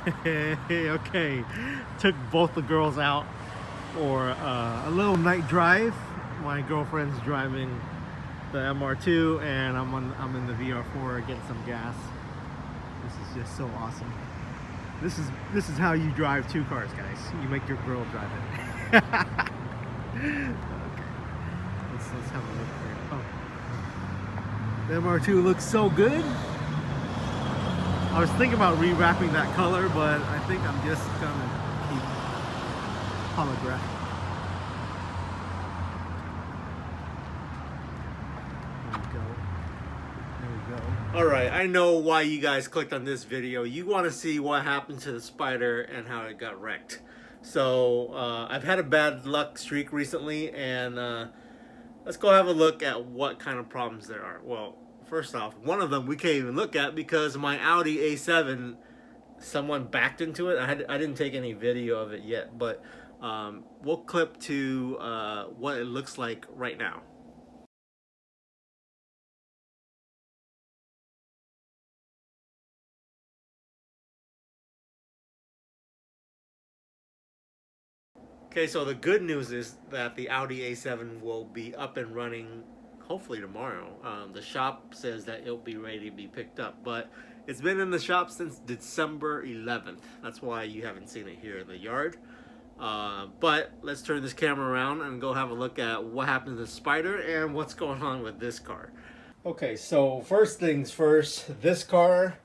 Okay, took both the girls out for a little night drive. My girlfriend's driving the MR2 and I'm in the VR4 getting some gas. This is just so awesome. This is how you drive two cars, guys. You make your girl drive it. Okay. Let's have a look here. Oh. The MR2 looks so good. I was thinking about rewrapping that color, but I think I'm just gonna keep holographic. Alright, I know why you guys clicked on this video. You want to see what happened to the Spyder and how it got wrecked. So, I've had a bad luck streak recently, and let's go have a look at what kind of problems there are. Well, first off, one of them we can't even look at because my Audi A7, someone backed into it. I didn't take any video of it yet, but we'll clip to what it looks like right now. Okay, so the good news is that the Audi A7 will be up and running hopefully tomorrow. The shop says that it'll be ready to be picked up, but it's been in the shop since December 11th. That's why you haven't seen it here in the yard. But let's turn this camera around and go have a look at what happened to the Spyder and what's going on with this car. Okay, so first things first, this car,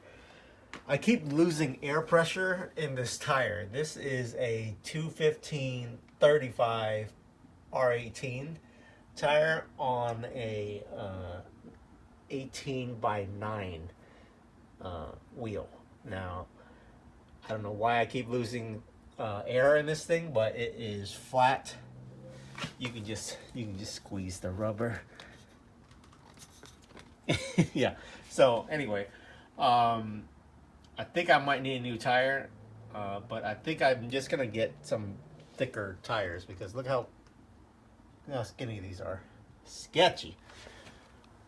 I keep losing air pressure in this tire. This is a 215/35 R18 tire on a 18/9 wheel. Now, I don't know why I keep losing air in this thing, but it is flat. You can just squeeze the rubber. Yeah. So anyway, I think I might need a new tire, but I think I'm just gonna get some thicker tires because look how skinny these are. Sketchy.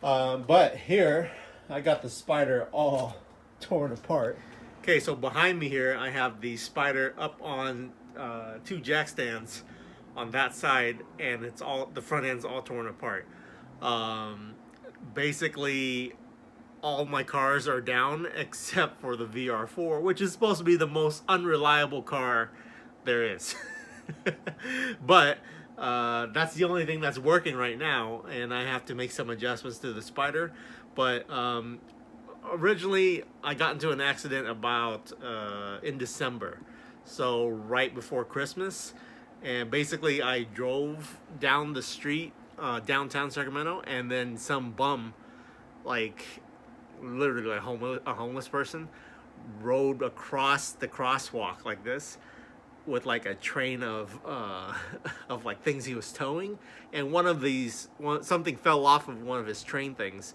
But here I got the Spyder all torn apart. Okay, so behind me here I have the Spyder up on two jack stands on that side, and it's all, the front end's all torn apart. Basically all my cars are down except for the VR4, which is supposed to be the most unreliable car there is. But that's the only thing that's working right now, and I have to make some adjustments to the Spyder. But originally I got into an accident about in December, so right before Christmas, and basically I drove down the street downtown Sacramento, and then some bum, like literally a homeless person, rode across the crosswalk like this with like a train of like things he was towing, and something fell off of one of his train things,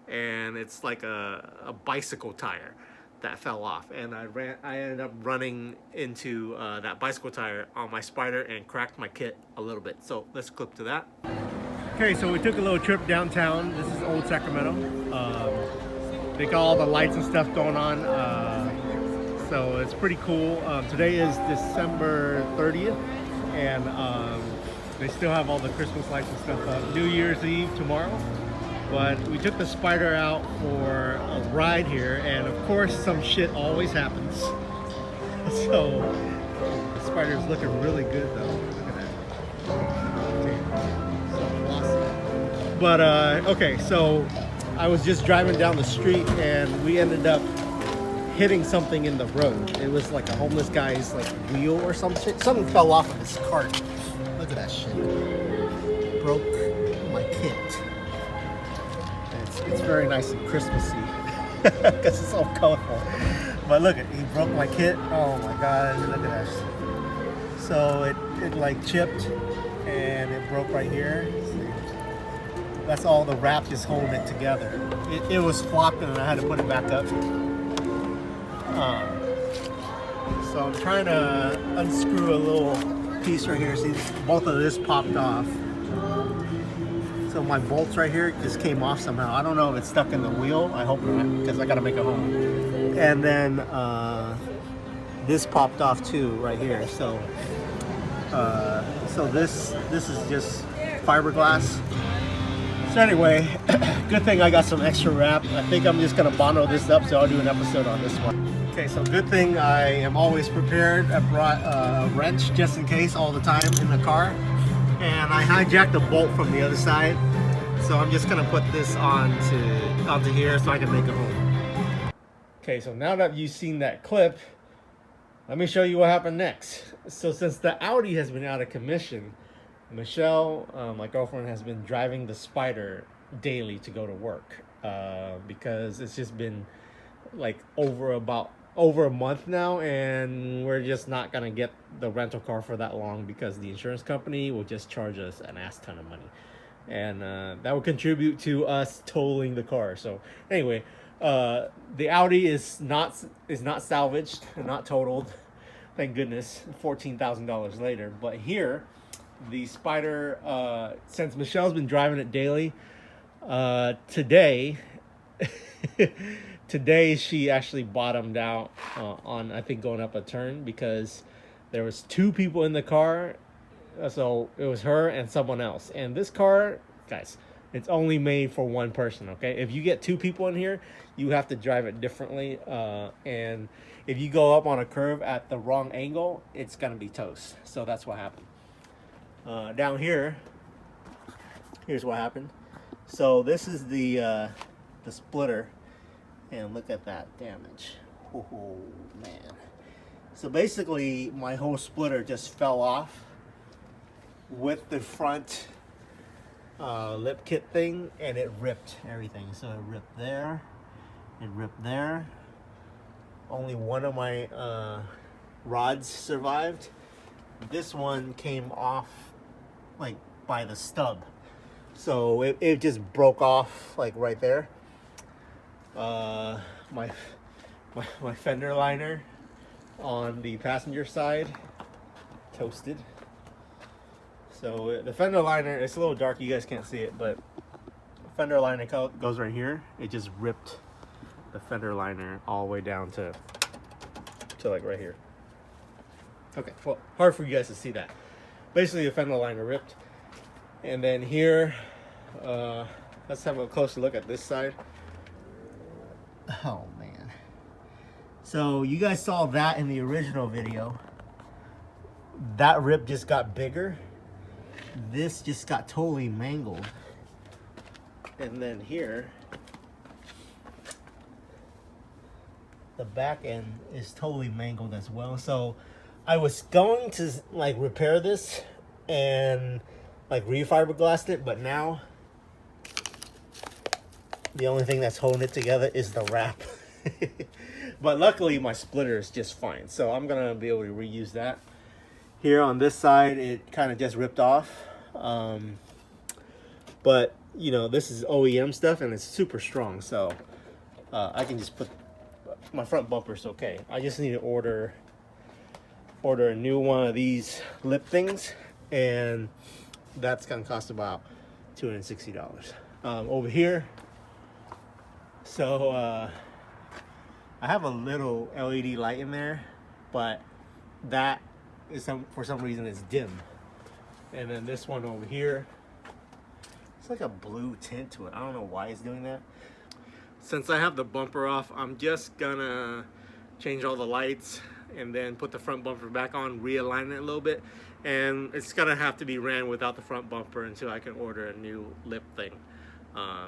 and it's like a bicycle tire that fell off, and I ended up running into that bicycle tire on my Spyder and cracked my kit a little bit. So let's clip to that. Okay, so we took a little trip downtown. This is old Sacramento. They got all the lights and stuff going on, so it's pretty cool. Today is December 30th, and they still have all the Christmas lights and stuff up. New Year's Eve tomorrow, but we took the Spyder out for a ride here, and of course some shit always happens. So the Spyder's looking really good though. Look at that. So awesome. But okay, so I was just driving down the street and we ended up hitting something in the road. It was like a homeless guy's like wheel or some shit. Something fell off of his cart. Look at that shit. Broke my kit. It's very nice and Christmassy because it's all colorful. But look, he broke my kit. Oh my god, look at that shit. So it like chipped and it broke right here. That's all the wrap is holding it together. It was flopping and I had to put it back up. So I'm trying to unscrew a little piece right here. See, both of this popped off. So my bolts right here just came off somehow. I don't know if it's stuck in the wheel. I hope not, because I gotta make a home. And then this popped off too right here. So this is just fiberglass. So anyway, good thing I got some extra wrap. I think I'm just gonna bono this up, so I'll do an episode on this one. Okay, so good thing I am always prepared. I brought a wrench just in case all the time in the car. And I hijacked a bolt from the other side. So I'm just gonna put this onto here so I can make a home. Okay, so now that you've seen that clip, let me show you what happened next. So since the Audi has been out of commission, Michelle, my girlfriend, has been driving the Spyder daily to go to work because it's just been like over a month now, and we're just not gonna get the rental car for that long because the insurance company will just charge us an ass ton of money, and that will contribute to us towing the car. So anyway, the Audi is not salvaged, not totaled, thank goodness, $14,000 later. But here, the Spyder, since Michelle's been driving it daily, today she actually bottomed out on, I think, going up a turn because there was 2 people in the car. So it was her and someone else. And this car, guys, it's only made for one person, okay? If you get 2 people in here, you have to drive it differently. And if you go up on a curve at the wrong angle, it's gonna be toast. So that's what happened. Down here, here's what happened. So this is the splitter, and look at that damage. Oh man. So basically my whole splitter just fell off with the front lip kit thing, and it ripped everything. So it ripped there, it ripped there. Only one of my rods survived. This one came off like by the stub, so it just broke off like right there. My fender liner on the passenger side toasted. So the fender liner, it's a little dark, you guys can't see it, but fender liner goes right here. It just ripped the fender liner all the way down to like right here. Okay, well, hard for you guys to see that. Basically, the fender liner ripped. And then here, let's have a closer look at this side. Oh man. So you guys saw that in the original video. That rip just got bigger. This just got totally mangled. And then here, the back end is totally mangled as well. So I was going to like repair this and like refiberglassed it, but now the only thing that's holding it together is the wrap. But luckily my splitter is just fine, so I'm gonna be able to reuse that. Here on this side, it kind of just ripped off, but you know, this is OEM stuff and it's super strong, so I can just put my front bumper's okay. I just need to order a new one of these lip things, and that's gonna cost about $260. Over here, so I have a little LED light in there, but that is for some reason it's dim. And then this one over here, it's like a blue tint to it. I don't know why it's doing that. Since I have the bumper off, I'm just gonna change all the lights and then put the front bumper back on, realign it a little bit, and it's gonna have to be ran without the front bumper until I can order a new lip thing.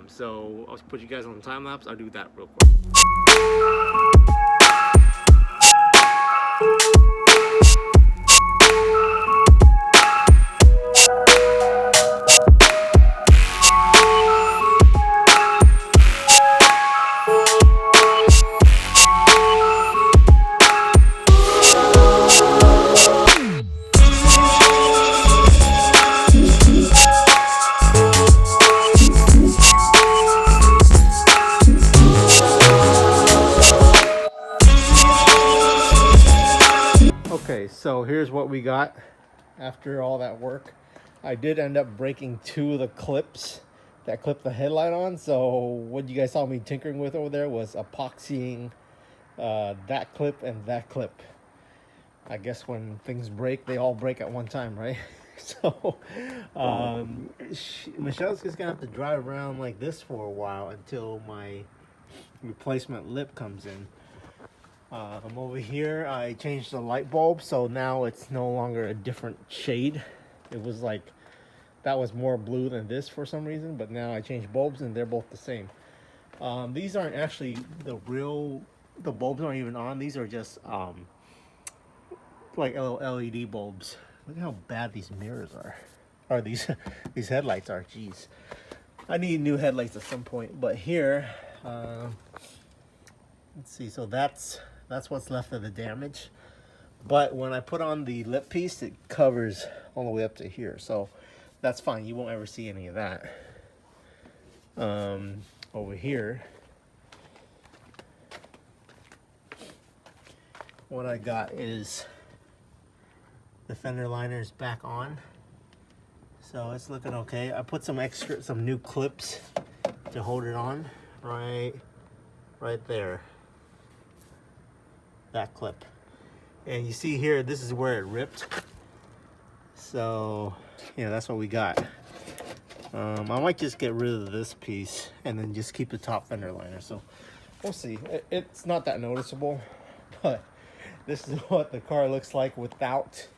So I'll put you guys on the time lapse. I'll do that real quick. Okay, so here's what we got after all that work. I did end up breaking 2 of the clips that clip the headlight on. So what you guys saw me tinkering with over there was epoxying that clip and that clip. I guess when things break, they all break at one time, right? So, Michelle's just gonna have to drive around like this for a while until my replacement lip comes in. I'm over here. I changed the light bulb, so now it's no longer a different shade. It was like that was more blue than this for some reason, but now I changed bulbs and they're both the same. These aren't actually the bulbs aren't even on. These are just like LED bulbs. Look how bad these mirrors are, or these these headlights are. Jeez, I need new headlights at some point. But here, let's see. So that's what's left of the damage. But when I put on the lip piece, it covers all the way up to here. So that's fine. You won't ever see any of that. Over here, what I got is the fender liners back on. So it's looking okay. I put some new clips to hold it on right there. That clip. And you see here, this is where it ripped. So, yeah, that's what we got. I might just get rid of this piece and then just keep the top fender liner. So we'll see. It's not that noticeable, but this is what the car looks like without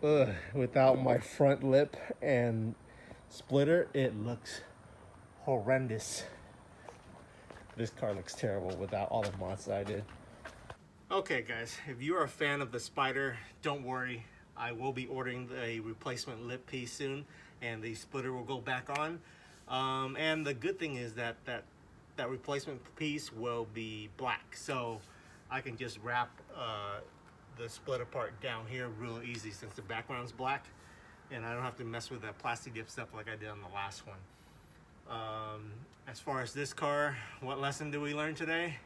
my front lip and splitter. It looks horrendous. This car looks terrible without all the mods that I did. Okay guys, if you're a fan of the Spyder, don't worry. I will be ordering a replacement lip piece soon, and the splitter will go back on. And the good thing is that replacement piece will be black, so I can just wrap the splitter part down here real easy since the background's black, and I don't have to mess with that plastic dip stuff like I did on the last one. As far as this car, what lesson do we learn today?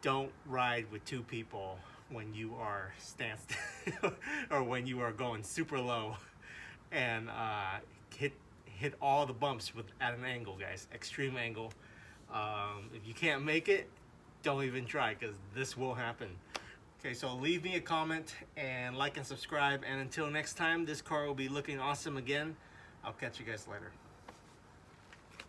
Don't ride with two people when you are standstill or when you are going super low, and hit all the bumps at an angle, guys, extreme angle. If you can't make it, don't even try, because this will happen. Okay, so leave me a comment and like and subscribe, and until next time, this car will be looking awesome again. I'll catch you guys later.